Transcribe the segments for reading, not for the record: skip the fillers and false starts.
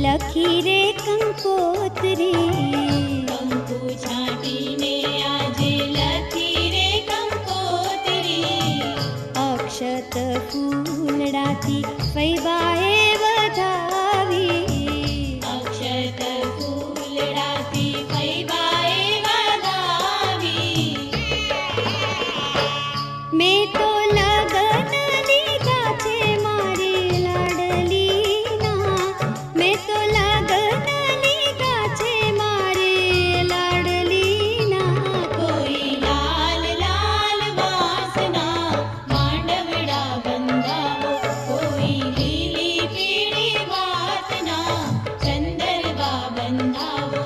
લખી રે કંકોત્રી, કંકુ છાંટીને આજે લખી રે કંકોત્રી. અક્ષત ફૂલડાથી ફૈબાએ વધાવી, અક્ષત ફૂલડાથી ફૈબાએ વધાવી. મેં તો લગન લીધા છે મારી લાડલીના, મેં તો લગન લીધા છે મારી લાડલીના. કોઈ લાલ લાલ વાસના માંડવડા બંધાવો, કોઈ લીલી પીળી વાસના ચંદરવા બંધાવો.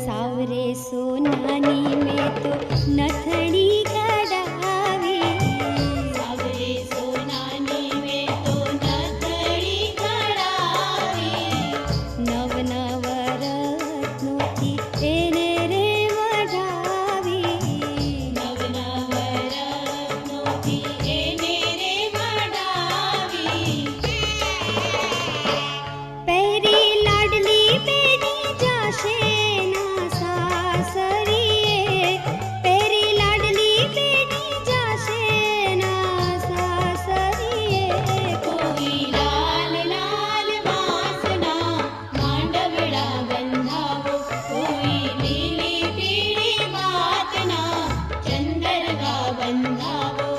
સાવરે સોનાની મેં તો નથણી કઢાવી, સાવરે સોનાની મેં તો નથણી ઘડાવી. નવ નવ રત્નોથી એને રે મઢાવી, નવ નવ રત્નોથી એને રે મઢાવી. પહેરી લાડલી બેની જાશે ના સાસરીએ, પહેરી લાડલી બેની જાશે ના સાસરીએ. કોઈ લાલ લાલ વાસના માંડવડા બંધાવો, કોઈ લીલી પીળી વાસના ચંદરવા બંધાવો.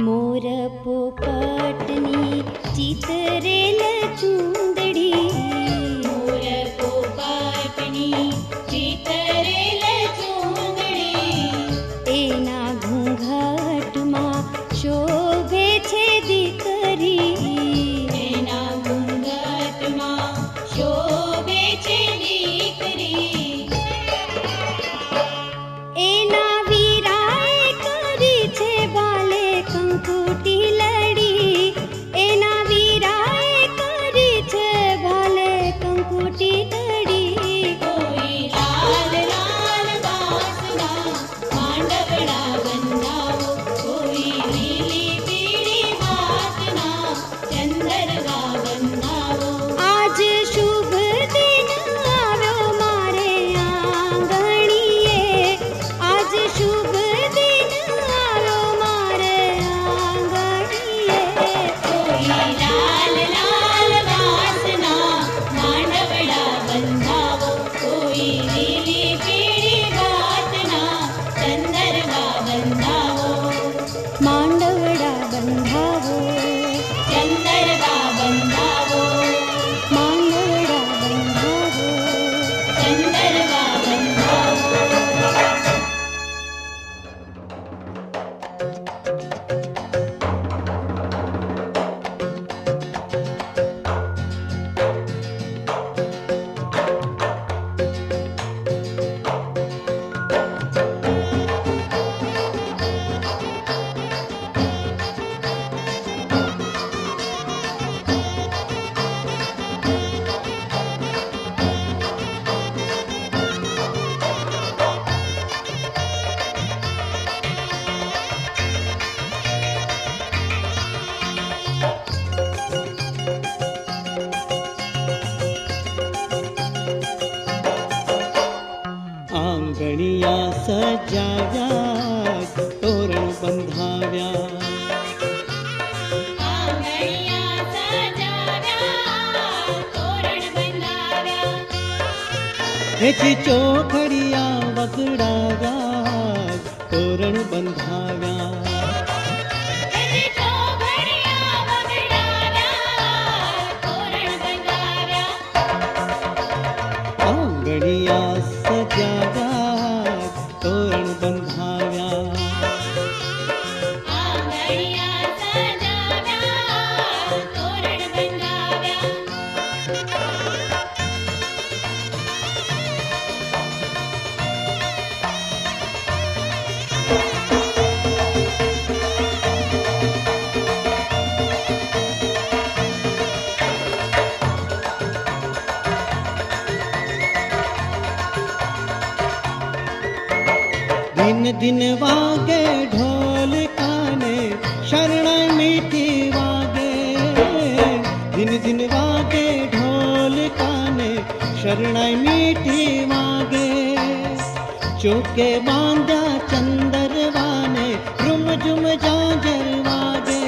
મોર પોપટની ચિતરેલ ચૂંદડી, મોર પોપટની ચિતરેલ ચૂંદડી. એના ઘૂંઘટમાં શોભે છે દીકરી, એના ઘૂંઘટમાં શોભે છે દીકરી. એના વીરાએ કરી છે બાલે કંકુટી લડી, એના વીરાએ કરી છે બાલે કંકુટી લડી. કોઈ લાલ લાલ વાસના માંડવડા બંધાવો, કોઈ લીલી પીળી વાસના ચંદરવા બંધાવો. આજ શુભ દિન આવ્યો મારે આંગણીએ, આજ શુભ દિન આવ્યો મારે આંગણીએ. કોઈ લાલ લાલ વાસના માંડવડા બંધાવો, કોઈ લીલી પીળી વાસના ચંદરવા બંધાવો. માંડવડા બંધાવો, ચંદરવા બંધાવો, માંડવડા બંધાવો. ચંદરવા બંધાવો. આંગણિયા સજાવ્યા તોરણ બંધાવ્યા. આંગણિયા સજાવ્યા, તોરણ બંધાવ્યા. એથી ચોખડિયા વગડાવ્યા, તોરણ બંધાવ્યા. એથી ચોઘડિયા વગડાવ્યા, તોરણ બંધાવ્યા. આંગણિયા સજાવ્યા, તોરણ બંધાવ્યા. આંગણિયા સજાવ્યા, તોરણ બંધાવ્યા. દિન દિન વાગે ઢોલ કાને, શરણાઈ મીઠી વાગે. દિન દિન વાગે ઢોલ કાને, શરણાઈ મીઠી વાગે. ચોકે બાંધ્યા ચંદરવાને, રૂમ ઝુમ ઝાંઝર વાગે.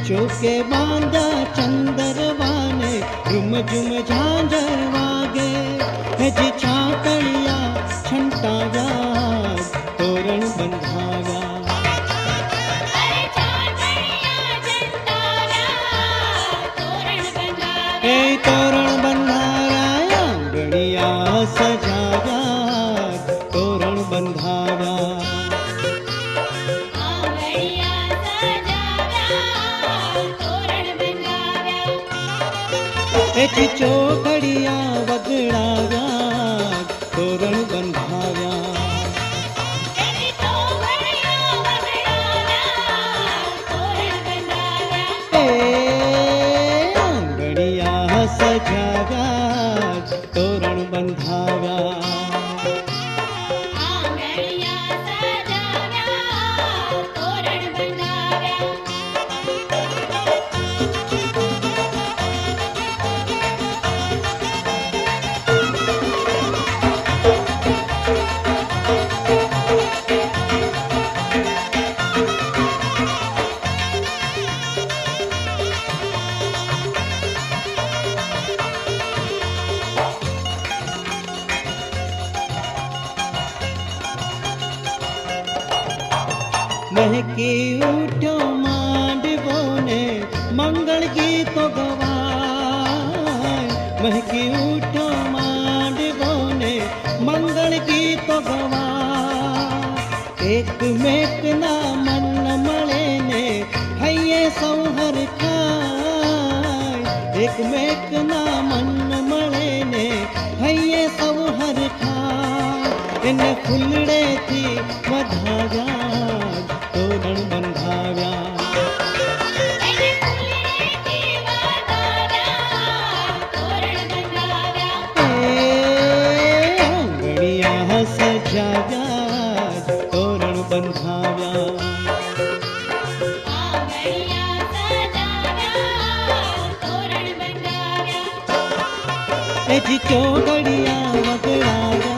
ચોકે બાંધ્યા ચંદરવાને, રૂમ ઝુમ ઝાંઝર વાગે. હજી છાકડિયા છંટાવ્યા, તોરણ બંધાવ્યા. અરે ચાકણિયા જંતાવ્યા, તોરણ બંધાવ્યા. એ તોરણ બંધાવ્યા. આંગણિયા સજાવ્યા, તોરણ બંધાવ્યા. આંગણિયા સજાવ્યા, તોરણ બંધાવ્યા. એથી ચોખડિયા વગડાવ્યા, તોરણ બંધાવ્યા. એથી ચોઘડિયા વગડાવ્યા, તોરણ બંધાવ્યા. એ આંગણિયા સજાવ્યા, તોરણ બંધાવ્યા. આંગણિયા સજાવ્યા, તોરણ બંધાવ્યા. મહેકી ઉઠ્યો માંડવો ને, મંગળ ગીતો ગવાય. મહેકી ઉઠ્યો માંડવો ને, મંગળ ગીતો ગવાય. એકમેકના મન મળે ને, હૈયે સૌ હરખાય. એકમેકના મન મળે ને, હૈયે સૌ હરખાય. એને ફૂલડેથી વધાવ્યા, તોરણ બંધાવ્યા. એને ફૂલડેથી વધાવ્યા, તોરણ બંધાવ્યા. એ આંગણિયા સજાવ્યા, તોરણ બંધાવ્યા. આંગણિયા સજાવ્યા, તોરણ બંધાવ્યા. એથી ચોગડિયા વગડાવ્યા,